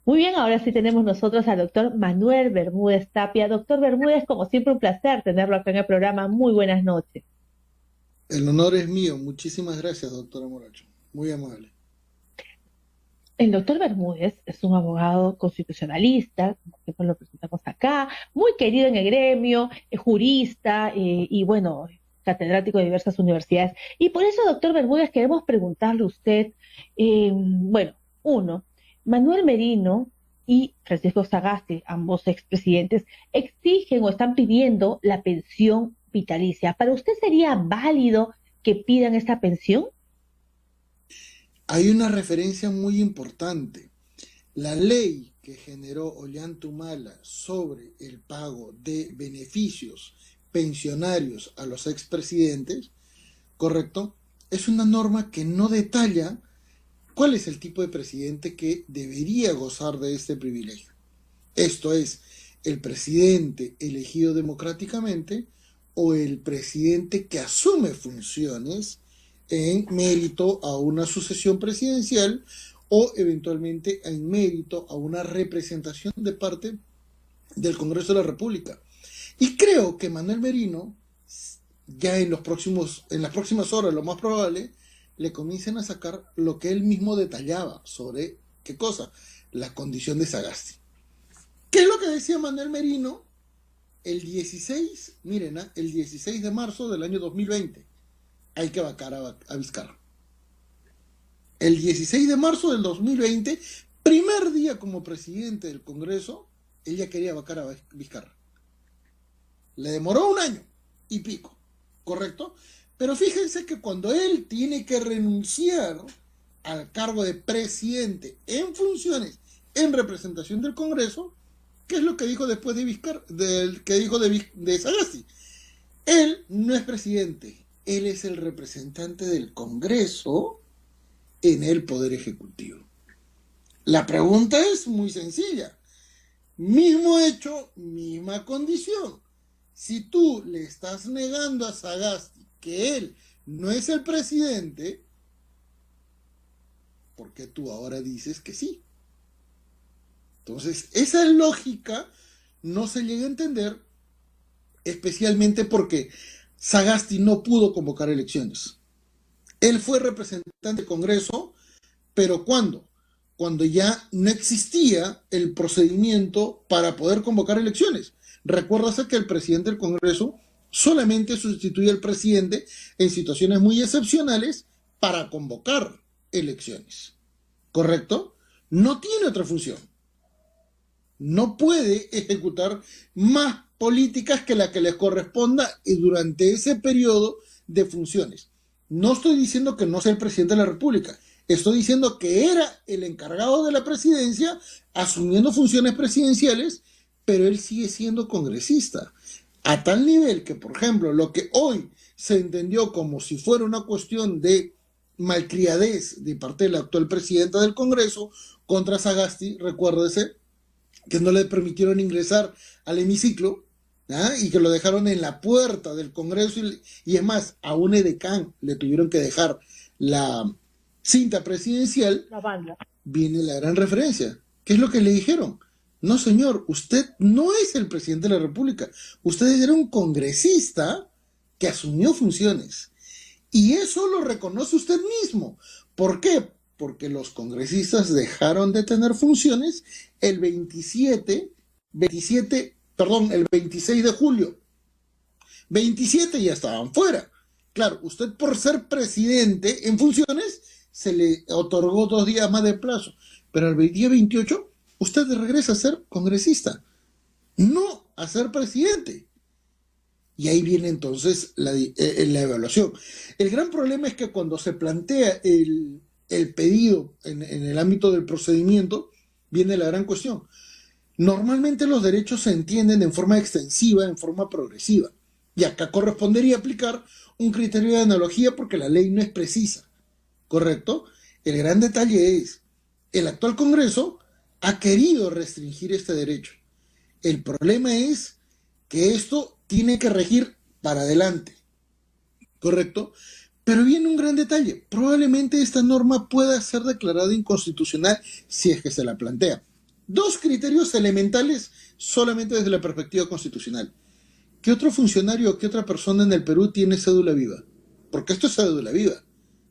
Muy bien, ahora sí tenemos nosotros al doctor Manuel Bermúdez Tapia. Doctor Bermúdez, como siempre, un placer tenerlo acá en el programa. Muy buenas noches. El honor es mío. Muchísimas gracias, doctora Moracho. Muy amable. El doctor Bermúdez es un abogado constitucionalista, como siempre lo presentamos acá, muy querido en el gremio, es jurista y bueno, catedrático de diversas universidades. Y por eso, doctor Bermúdez, queremos preguntarle a usted, bueno, uno, Manuel Merino y Francisco Sagasti, ambos expresidentes, exigen o están pidiendo la pensión vitalicia. ¿Para usted sería válido que pidan esta pensión? Hay una referencia muy importante. La ley que generó Ollantumala sobre el pago de beneficios pensionarios a los expresidentes, ¿correcto? Es una norma que no detalla cuál es el tipo de presidente que debería gozar de este privilegio. Esto es, el presidente elegido democráticamente o el presidente que asume funciones en mérito a una sucesión presidencial o eventualmente en mérito a una representación de parte del Congreso de la República. Y creo que Manuel Merino, ya en las próximas horas, lo más probable, le comiencen a sacar lo que él mismo detallaba sobre, ¿qué cosa? La condición de Sagasti. ¿Qué es lo que decía Manuel Merino el 16, miren, el 16 de marzo del año 2020? Hay que vacar a Vizcarra. El 16 de marzo del 2020, primer día como presidente del Congreso, él ya quería vacar a Vizcarra. Le demoró un año y pico, ¿correcto? Pero fíjense que cuando él tiene que renunciar al cargo de presidente en funciones, en representación del Congreso, ¿qué es lo que dijo después de Vizcarra, del que dijo de Sagasti? Él no es presidente, él es el representante del Congreso en el Poder Ejecutivo. La pregunta es muy sencilla. Mismo hecho, misma condición. Si tú le estás negando a Sagasti que él no es el presidente, ¿por qué tú ahora dices que sí? Entonces, esa lógica no se llega a entender, especialmente porque Sagasti no pudo convocar elecciones. Él fue representante del Congreso, pero ¿cuándo? Cuando ya no existía el procedimiento para poder convocar elecciones. Recuérdase que el presidente del Congreso solamente sustituye al presidente en situaciones muy excepcionales para convocar elecciones. ¿Correcto? No tiene otra función. No puede ejecutar más políticas que la que les corresponda durante ese periodo de funciones. No estoy diciendo que no sea el presidente de la República, estoy diciendo que era el encargado de la presidencia asumiendo funciones presidenciales, pero él sigue siendo congresista. A tal nivel que, por ejemplo, lo que hoy se entendió como si fuera una cuestión de malcriadez de parte de la actual presidenta del Congreso contra Sagasti, recuérdese, que no le permitieron ingresar al hemiciclo, ¿ah? Y que lo dejaron en la puerta del Congreso y es más, a un edecán le tuvieron que dejar la cinta presidencial. La banda. Viene la gran referencia. ¿Qué es lo que le dijeron? No, señor, usted no es el presidente de la República. Usted era un congresista que asumió funciones. Y eso lo reconoce usted mismo. ¿Por qué? Porque los congresistas dejaron de tener funciones el 26 de julio. 27 ya estaban fuera. Claro, usted por ser presidente en funciones se le otorgó 2 días más de plazo, pero el día 28 usted regresa a ser congresista, no a ser presidente. Y ahí viene entonces la evaluación. El gran problema es que cuando se plantea el pedido en el ámbito del procedimiento, viene la gran cuestión. Normalmente los derechos se entienden en forma extensiva, en forma progresiva. Y acá correspondería aplicar un criterio de analogía porque la ley no es precisa. ¿Correcto? El gran detalle es, el actual Congreso ha querido restringir este derecho. El problema es que esto tiene que regir para adelante, ¿correcto? Pero viene un gran detalle. Probablemente esta norma pueda ser declarada inconstitucional si es que se la plantea. Dos criterios elementales solamente desde la perspectiva constitucional. ¿Qué otro funcionario o qué otra persona en el Perú tiene cédula viva? Porque esto es cédula viva,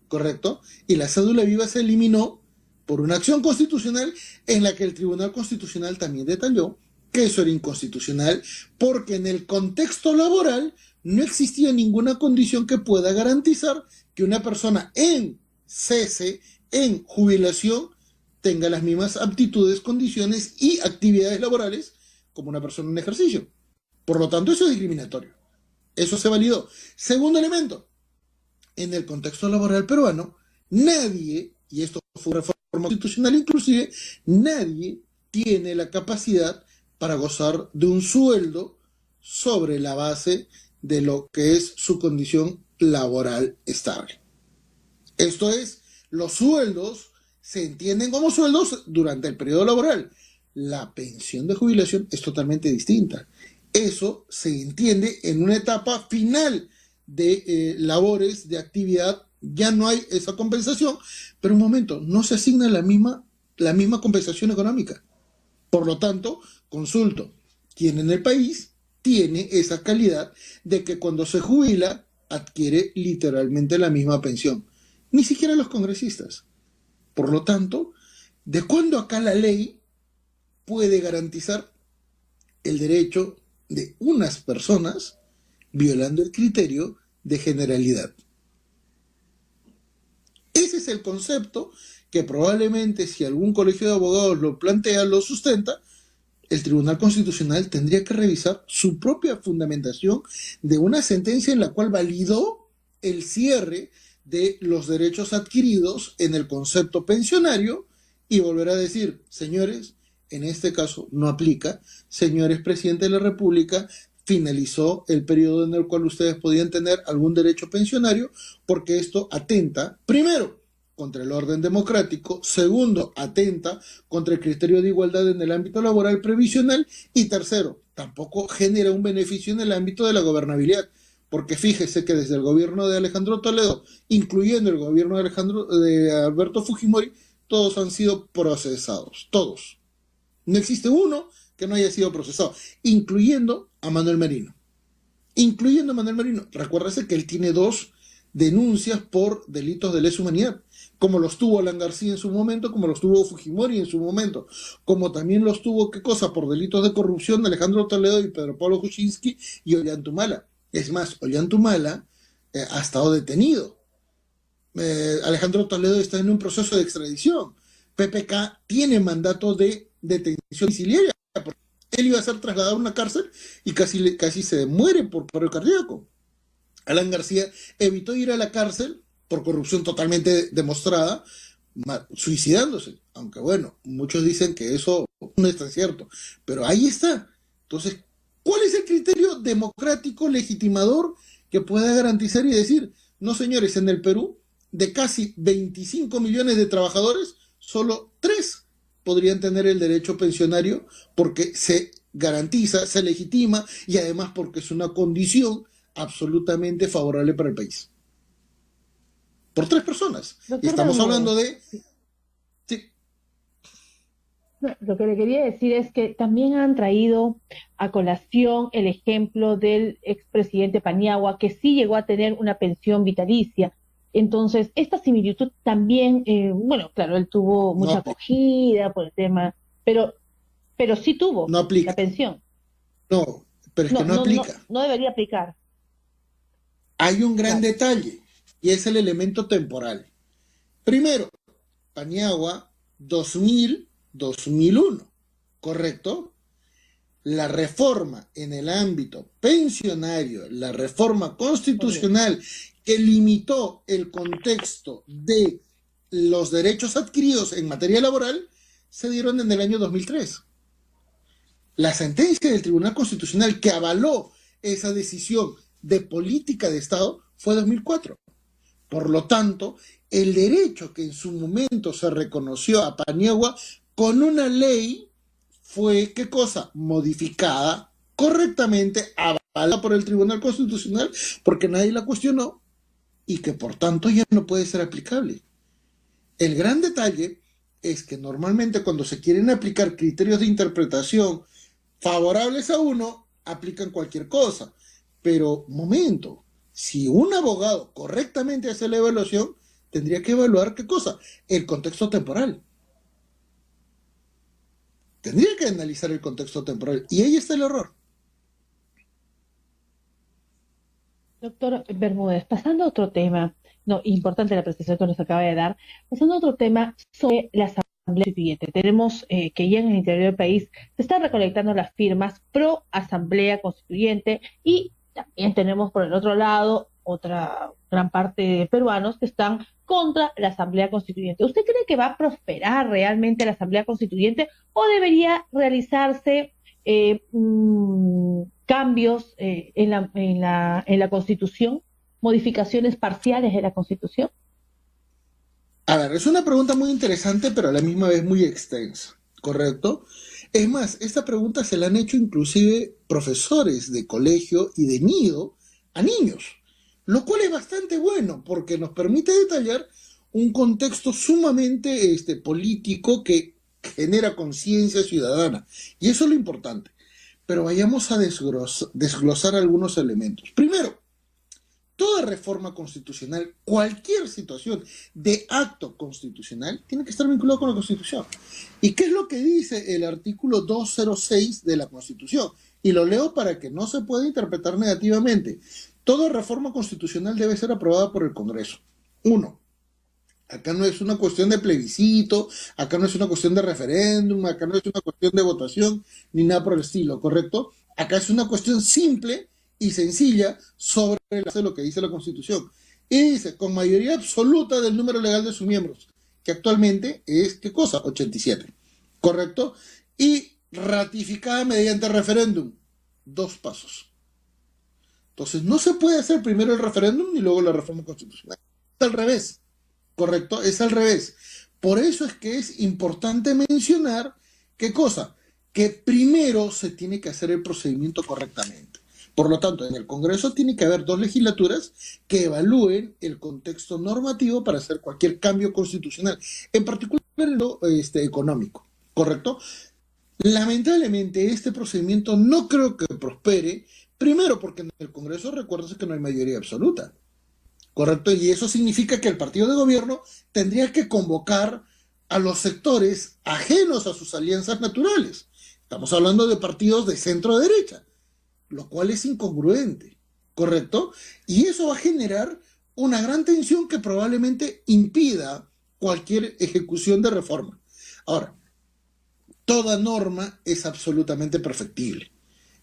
¿correcto? Y la cédula viva se eliminó por una acción constitucional en la que el Tribunal Constitucional también detalló que eso era inconstitucional porque en el contexto laboral no existía ninguna condición que pueda garantizar que una persona en cese, en jubilación, tenga las mismas aptitudes, condiciones y actividades laborales como una persona en ejercicio. Por lo tanto, eso es discriminatorio. Eso se validó. Segundo elemento, en el contexto laboral peruano, nadie, y esto fue una reforma constitucional inclusive, nadie tiene la capacidad para gozar de un sueldo sobre la base de lo que es su condición laboral estable. Esto es, los sueldos se entienden como sueldos durante el periodo laboral. La pensión de jubilación es totalmente distinta. Eso se entiende en una etapa final de labores, de actividad. Ya no hay esa compensación, pero un momento, no se asigna la misma compensación económica. Por lo tanto, consulto, ¿quién en el país tiene esa calidad de que cuando se jubila adquiere literalmente la misma pensión? Ni siquiera los congresistas. Por lo tanto, ¿de cuándo acá la ley puede garantizar el derecho de unas personas violando el criterio de generalidad? Ese es el concepto que probablemente si algún colegio de abogados lo plantea, lo sustenta, el Tribunal Constitucional tendría que revisar su propia fundamentación de una sentencia en la cual validó el cierre de los derechos adquiridos en el concepto pensionario y volver a decir, señores, en este caso no aplica, señores presidente de la República, finalizó el periodo en el cual ustedes podían tener algún derecho pensionario porque esto atenta, primero, contra el orden democrático, segundo, atenta contra el criterio de igualdad en el ámbito laboral previsional y tercero, tampoco genera un beneficio en el ámbito de la gobernabilidad. Porque fíjese que desde el gobierno de Alejandro Toledo, incluyendo el gobierno de Alberto Fujimori, todos han sido procesados, todos. No existe uno que no haya sido procesado, incluyendo a Manuel Merino. Incluyendo a Manuel Merino. Recuérdese que él tiene 2 denuncias por delitos de lesa humanidad, como los tuvo Alan García en su momento, como los tuvo Fujimori en su momento, como también los tuvo, ¿qué cosa? Por delitos de corrupción de Alejandro Toledo y Pedro Pablo Kuczynski y Ollanthumala. Es más, Ollanthumala ha estado detenido. Alejandro Toledo está en un proceso de extradición. PPK tiene mandato de detención domiciliaria. Él iba a ser trasladado a una cárcel y casi se muere por paro cardíaco. Alan García evitó ir a la cárcel por corrupción totalmente demostrada, suicidándose. Aunque bueno, muchos dicen que eso no es tan cierto. Pero ahí está. Entonces, ¿cuál es el criterio democrático legitimador que pueda garantizar y decir, no señores, en el Perú, de casi 25 millones de trabajadores, solo 3 podrían tener el derecho pensionario porque se garantiza, se legitima y además porque es una condición absolutamente favorable para el país? Por 3 personas. Y estamos hablando de... Sí. Lo que le quería decir es que también han traído a colación el ejemplo del expresidente Paniagua, que sí llegó a tener una pensión vitalicia. Entonces, esta similitud también, bueno, claro, él tuvo mucha acogida por el tema, pero sí tuvo la pensión. No, pero es que no aplica. No debería aplicar. Hay un gran detalle, y es el elemento temporal. Primero, Paniagua, 2000-2001, ¿correcto? La reforma en el ámbito pensionario, la reforma constitucional que limitó el contexto de los derechos adquiridos en materia laboral, se dieron en el año 2003. La sentencia del Tribunal Constitucional que avaló esa decisión de política de Estado fue 2004. Por lo tanto, el derecho que en su momento se reconoció a Paniagua con una ley fue, ¿qué cosa? Modificada correctamente, avalada por el Tribunal Constitucional, porque nadie la cuestionó y que por tanto ya no puede ser aplicable. El gran detalle es que normalmente cuando se quieren aplicar criterios de interpretación favorables a uno, aplican cualquier cosa. Pero, momento, si un abogado correctamente hace la evaluación, tendría que evaluar ¿qué cosa? El contexto temporal. Tendría que analizar el contexto temporal. Y ahí está el error. Doctor Bermúdez, pasando a otro tema, no, importante la precisión que nos acaba de dar, pasando a otro tema sobre la Asamblea Constituyente. Tenemos que ya en el interior del país se están recolectando las firmas pro Asamblea Constituyente y también tenemos por el otro lado otra gran parte de peruanos que están contra la Asamblea Constituyente. ¿Usted cree que va a prosperar realmente la Asamblea Constituyente o debería realizarse cambios en la Constitución, modificaciones parciales de la Constitución? A ver, es una pregunta muy interesante, pero a la misma vez muy extensa, ¿correcto? Es más, esta pregunta se la han hecho inclusive profesores de colegio y de nido a niños, lo cual es bastante bueno porque nos permite detallar un contexto sumamente político que genera conciencia ciudadana. Y eso es lo importante. Pero vayamos a desglosar algunos elementos. Primero, toda reforma constitucional, cualquier situación de acto constitucional, tiene que estar vinculado con la Constitución. ¿Y qué es lo que dice el artículo 206 de la Constitución? Y lo leo para que no se pueda interpretar negativamente. Toda reforma constitucional debe ser aprobada por el Congreso. Uno, acá no es una cuestión de plebiscito, acá no es una cuestión de referéndum, acá no es una cuestión de votación, ni nada por el estilo, ¿correcto? Acá es una cuestión simple y sencilla sobre lo que dice la Constitución. Y dice, con mayoría absoluta del número legal de sus miembros, que actualmente es, ¿qué cosa? 87, ¿correcto? Y ratificada mediante referéndum. 2 pasos. Entonces, no se puede hacer primero el referéndum y luego la reforma constitucional. Es al revés. ¿Correcto? Es al revés. Por eso es que es importante mencionar, ¿qué cosa? Que primero se tiene que hacer el procedimiento correctamente. Por lo tanto, en el Congreso tiene que haber 2 legislaturas que evalúen el contexto normativo para hacer cualquier cambio constitucional, en particular en lo económico. ¿Correcto? Lamentablemente, este procedimiento no creo que prospere, primero porque en el Congreso recuérdese que no hay mayoría absoluta. ¿Correcto? Y eso significa que el partido de gobierno tendría que convocar a los sectores ajenos a sus alianzas naturales. Estamos hablando de partidos de centro-derecha, lo cual es incongruente, ¿correcto? Y eso va a generar una gran tensión que probablemente impida cualquier ejecución de reforma. Ahora, toda norma es absolutamente perfectible.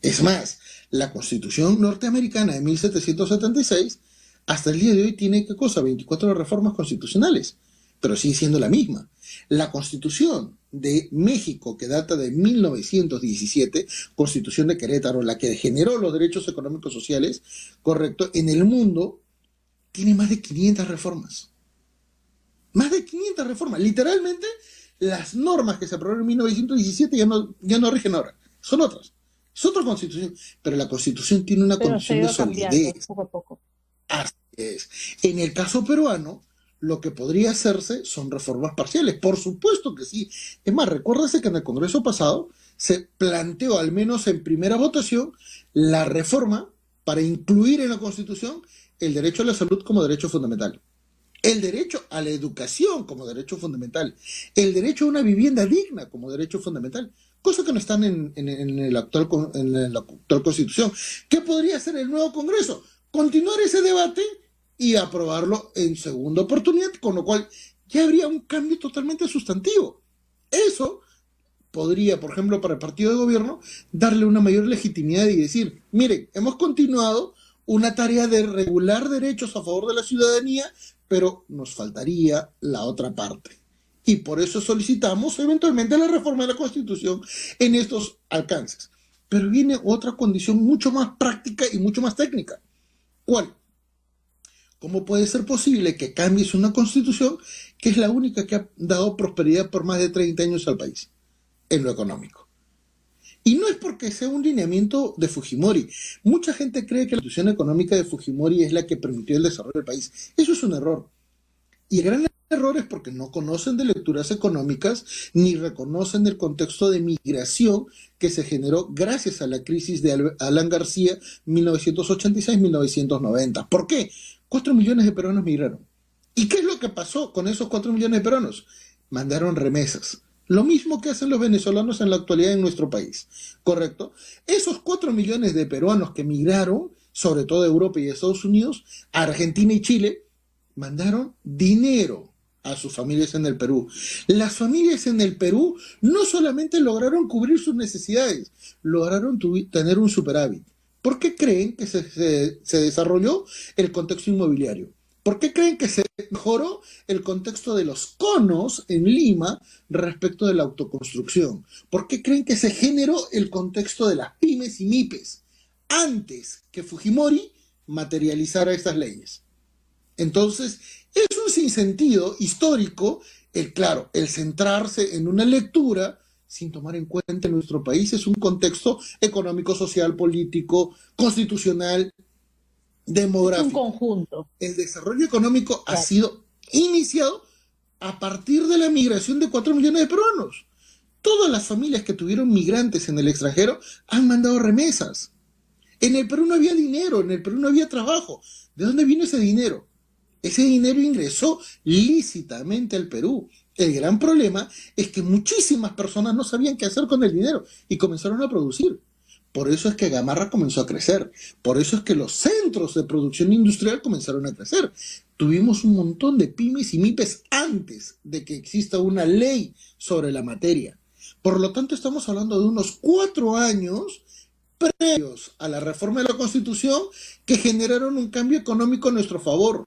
Es más, la Constitución norteamericana de 1776 hasta el día de hoy tiene, ¿qué cosa? 24 reformas constitucionales, pero sigue siendo la misma. La Constitución de México, que data de 1917, Constitución de Querétaro, la que generó los derechos económicos sociales, correcto, en el mundo, tiene más de 500 reformas. Más de 500 reformas. Literalmente, las normas que se aprobaron en 1917 ya no rigen ahora. Son otras. Es otra Constitución. Pero la Constitución tiene una condición de solidez. Poco a poco. Así es. En el caso peruano, lo que podría hacerse son reformas parciales. Por supuesto que sí. Es más, recuérdese que en el Congreso pasado se planteó, al menos en primera votación, la reforma para incluir en la Constitución el derecho a la salud como derecho fundamental, el derecho a la educación como derecho fundamental, el derecho a una vivienda digna como derecho fundamental, cosa que no están en la actual Constitución. ¿Qué podría hacer el nuevo Congreso? Continuar ese debate y aprobarlo en segunda oportunidad, con lo cual ya habría un cambio totalmente sustantivo. Eso podría, por ejemplo, para el partido de gobierno, darle una mayor legitimidad y decir, miren, hemos continuado una tarea de regular derechos a favor de la ciudadanía, pero nos faltaría la otra parte. Y por eso solicitamos eventualmente la reforma de la Constitución en estos alcances. Pero viene otra condición mucho más práctica y mucho más técnica. ¿Cuál? ¿Cómo puede ser posible que cambies una Constitución que es la única que ha dado prosperidad por más de 30 años al país en lo económico? Y no es porque sea un lineamiento de Fujimori. Mucha gente cree que la Constitución económica de Fujimori es la que permitió el desarrollo del país. Eso es un error. Y el gran errores porque no conocen de lecturas económicas ni reconocen el contexto de migración que se generó gracias a la crisis de Alan García 1986-1990. ¿Por qué? 4 millones de peruanos migraron. ¿Y qué es lo que pasó con esos 4 millones de peruanos? Mandaron remesas. Lo mismo que hacen los venezolanos en la actualidad en nuestro país, ¿correcto? Esos 4 millones de peruanos que migraron, sobre todo de Europa y de Estados Unidos, a Argentina y Chile, mandaron dinero a sus familias en el Perú. Las familias en el Perú no solamente lograron cubrir sus necesidades, lograron tener un superávit. ¿Por qué creen que se desarrolló el contexto inmobiliario? ¿Por qué creen que se mejoró el contexto de los conos en Lima respecto de la autoconstrucción? ¿Por qué creen que se generó el contexto de las pymes y MIPES antes que Fujimori materializara estas leyes? Entonces, es un sinsentido histórico, claro, el centrarse en una lectura sin tomar en cuenta en nuestro país es un contexto económico, social, político, constitucional, demográfico. Es un conjunto. El desarrollo económico Claro. ha sido iniciado a partir de la migración de 4 millones de peruanos. Todas las familias que tuvieron migrantes en el extranjero han mandado remesas. En el Perú no había dinero, en el Perú no había trabajo. ¿De dónde vino ese dinero? Ese dinero ingresó lícitamente al Perú. El gran problema es que muchísimas personas no sabían qué hacer con el dinero y comenzaron a producir. Por eso es que Gamarra comenzó a crecer. Por eso es que los centros de producción industrial comenzaron a crecer. Tuvimos un montón de pymes y MIPES antes de que exista una ley sobre la materia. Por lo tanto, estamos hablando de unos 4 años previos a la reforma de la Constitución que generaron un cambio económico a nuestro favor.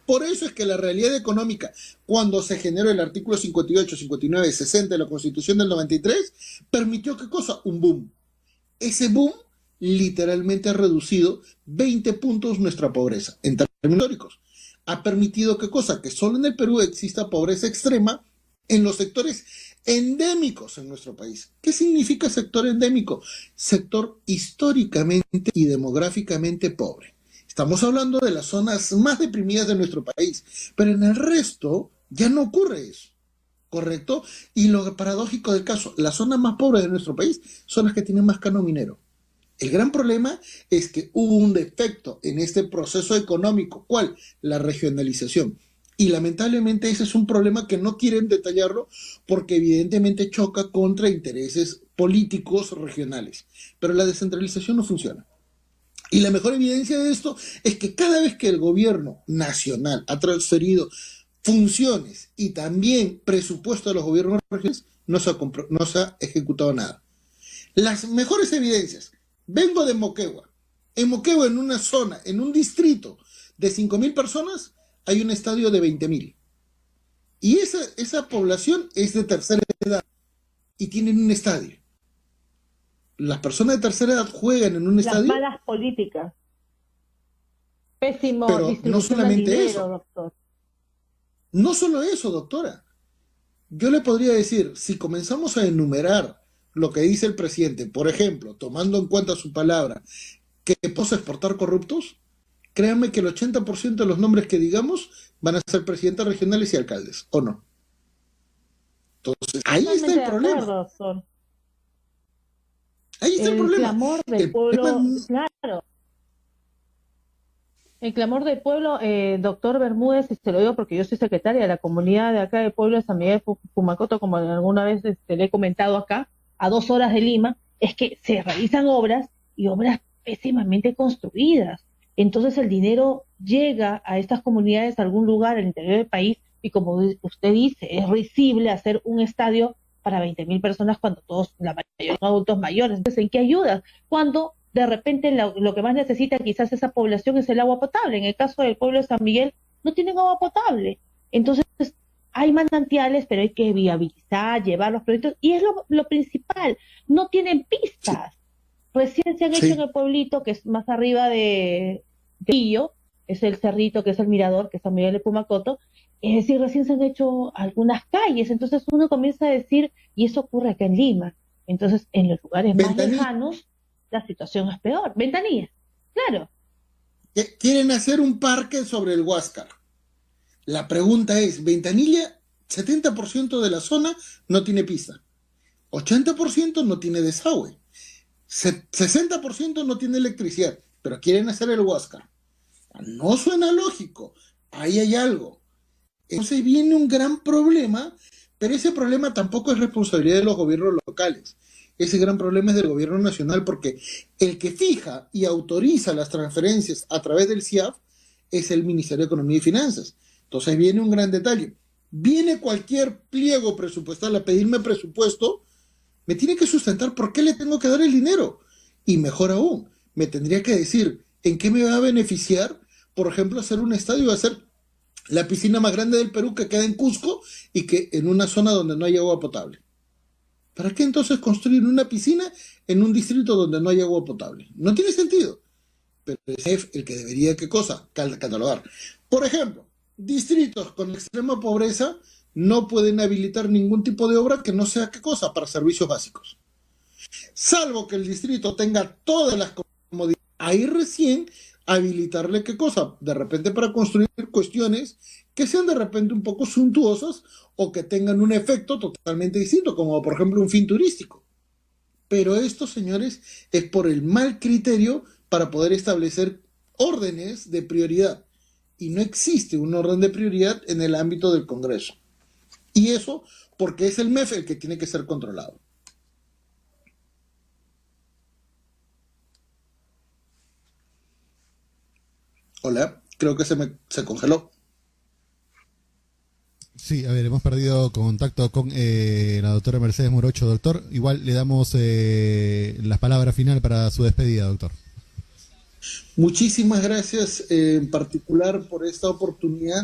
Por eso es que la realidad económica, cuando se generó el artículo 58, 59, 60 de la Constitución del 93, permitió ¿qué cosa? Un boom. Ese boom literalmente ha reducido 20 puntos nuestra pobreza, en términos históricos. Ha permitido ¿qué cosa? Que solo en el Perú exista pobreza extrema en los sectores endémicos en nuestro país. ¿Qué significa sector endémico? Sector históricamente y demográficamente pobre. Estamos hablando de las zonas más deprimidas de nuestro país, pero en el resto ya no ocurre eso, ¿correcto? Y lo paradójico del caso, las zonas más pobres de nuestro país son las que tienen más canon minero. El gran problema es que hubo un defecto en este proceso económico. ¿Cuál? La regionalización. Y lamentablemente ese es un problema que no quieren detallarlo porque evidentemente choca contra intereses políticos regionales. Pero la descentralización no funciona. Y la mejor evidencia de esto es que cada vez que el gobierno nacional ha transferido funciones y también presupuesto a los gobiernos regionales, no se ha ejecutado nada. Las mejores evidencias. Vengo de Moquegua. En Moquegua, en una zona, en un distrito de 5.000 personas, hay un estadio de 20.000. Y esa población es de tercera edad y tienen un estadio. Las personas de tercera edad juegan en un estadio. Las malas políticas. Pésimo pero no solamente dinero, eso. doctor. No solo eso, doctora. Yo le podría decir, si comenzamos a enumerar lo que dice el presidente, por ejemplo, tomando en cuenta su palabra, que podemos exportar corruptos, créanme que el 80% de los nombres que digamos van a ser presidentes regionales y alcaldes, ¿o no? Entonces, ahí está el problema. Acuerdo, ahí está el problema. El clamor del pueblo, claro. El clamor del pueblo, doctor Bermúdez, y se lo digo porque yo soy secretaria de la comunidad de acá del pueblo de San Miguel de Pumacoto, como alguna vez le he comentado acá, a 2 horas de Lima, es que se realizan obras y obras pésimamente construidas. Entonces el dinero llega a estas comunidades a algún lugar al interior del país y como usted dice, es risible hacer un estadio para 20.000 personas cuando todos, la mayoría son adultos mayores. Entonces, ¿en qué ayudas? Cuando de repente lo que más necesita quizás esa población es el agua potable. En el caso del pueblo de San Miguel, no tienen agua potable. Entonces, hay manantiales, pero hay que viabilizar, llevar los proyectos, y es lo principal, no tienen pistas. Sí. Recién se han hecho en el pueblito, que es más arriba de Pillo, es el cerrito, que es el mirador, que es San Miguel de Pumacoto, es decir, recién se han hecho algunas calles, entonces uno comienza a decir, y eso ocurre acá en Lima, entonces en los lugares más lejanos, la situación es peor. Ventanilla, claro. Quieren hacer un parque sobre el Huáscar. La pregunta es, Ventanilla, 70% de la zona no tiene pista, 80% no tiene desagüe, 60% no tiene electricidad, pero quieren hacer el Huáscar. No suena lógico, ahí hay algo. Entonces viene un gran problema, pero ese problema tampoco es responsabilidad de los gobiernos locales. Ese gran problema es del gobierno nacional, porque el que fija y autoriza las transferencias a través del CIAF es el Ministerio de Economía y Finanzas. Entonces viene un gran detalle. Viene cualquier pliego presupuestal a pedirme presupuesto, me tiene que sustentar por qué le tengo que dar el dinero. Y mejor aún, me tendría que decir en qué me va a beneficiar, por ejemplo, hacer un estadio, hacer la piscina más grande del Perú que queda en Cusco y que en una zona donde no hay agua potable. ¿Para qué entonces construir una piscina en un distrito donde no hay agua potable? No tiene sentido. Pero es el que debería, ¿qué cosa? Catalogar. Por ejemplo, distritos con extrema pobreza no pueden habilitar ningún tipo de obra que no sea, ¿qué cosa? Para servicios básicos. Salvo que el distrito tenga todas las comodidades. Ahí recién habilitarle, ¿qué cosa? De repente para construir cuestiones que sean de repente un poco suntuosas o que tengan un efecto totalmente distinto, como por ejemplo un fin turístico. Pero esto, señores, es por el mal criterio para poder establecer órdenes de prioridad. Y no existe un orden de prioridad en el ámbito del Congreso. Y eso porque es el MEF el que tiene que ser controlado. Hola, creo que se congeló. Sí, a ver, hemos perdido contacto con la doctora Mercedes Morocho, doctor. Igual le damos las palabras final para su despedida, doctor. Muchísimas gracias en particular por esta oportunidad.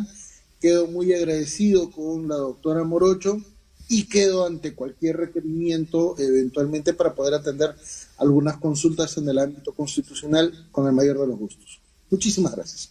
Quedo muy agradecido con la doctora Morocho y quedo ante cualquier requerimiento eventualmente para poder atender algunas consultas en el ámbito constitucional con el mayor de los gustos. Muchísimas gracias.